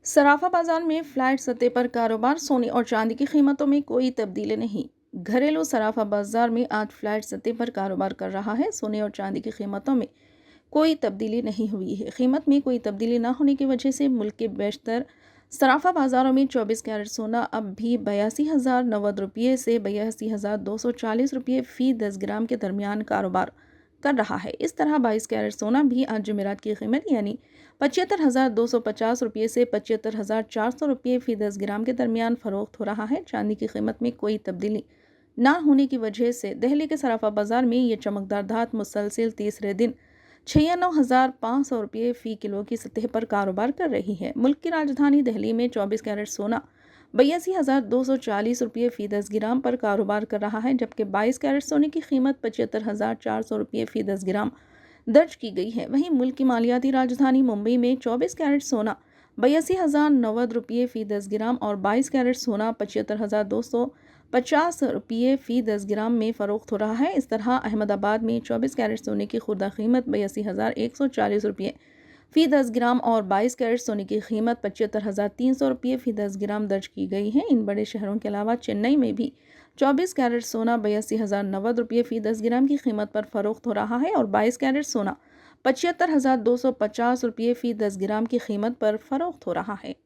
सराफा बाजार में फ्लैट सतह पर कारोबार। सोने और चांदी की कीमतों में कोई तब्दीली नहीं। घरेलू सराफा बाजार में आज फ्लैट सतह पर कारोबार कर रहा है। सोने और चांदी की कीमतों में कोई तब्दीली नहीं हुई है। कीमत में कोई तब्दीली ना होने की वजह से मुल्क के बेशतर सराफा बाजारों में 24 कैरेट सोना अब भी 82,090 रुपये से 82,240 रुपये फ़ी 10 ग्राम के दरमियान कारोबार कर रहा है। इस तरह 22 कैरेट सोना भी आज जुमेरात की कीमत यानी 75,250 रुपये से 75,400 रुपये फ़ी 10 ग्राम के दरमियान फ़रोख्त हो रहा है। चांदी की कीमत में कोई तब्दीली ना होने की वजह से दिल्ली के सराफा बाजार में ये चमकदार धात मुसलसिल तीसरे दिन 96,500 रुपये फ़ी किलो की सतह पर कारोबार कर रही है। मुल्क की राजधानी दिल्ली में 24 कैरेट सोना 82,240 रुपये फ़ी 10 ग्राम पर कारोबार कर रहा है, जबकि 22 कैरेट सोने की कीमत 75,400 रुपये फ़ी 10 ग्राम दर्ज की गई है। वहीं मुल्क की मालियाती राजधानी मुंबई में 24 कैरेट सोना 82,090 रुपये फ़ी 10 ग्राम और 22 कैरेट सोना 75,250 रुपये फ़ी 10 ग्राम में फ़रोख्त हो रहा है। इस तरह अहमदाबाद में 24 कैरेट सोने की खुर्दा कीमत 82,140 रुपये फ़ी 10 ग्राम और 22 कैरेट सोने की कीमत 75,300 रुपये फ़ी 10 ग्राम दर्ज की गई है। इन बड़े शहरों के अलावा चेन्नई में भी 24 कैरेट सोना 82,090 रुपये फ़ी 10 ग्राम की कीमत पर फ़रोख्त हो रहा है और 22 कैरेट सोना 75,250 रुपये फ़ी 10 ग्राम की कीमत पर फ़रोख्त हो रहा है।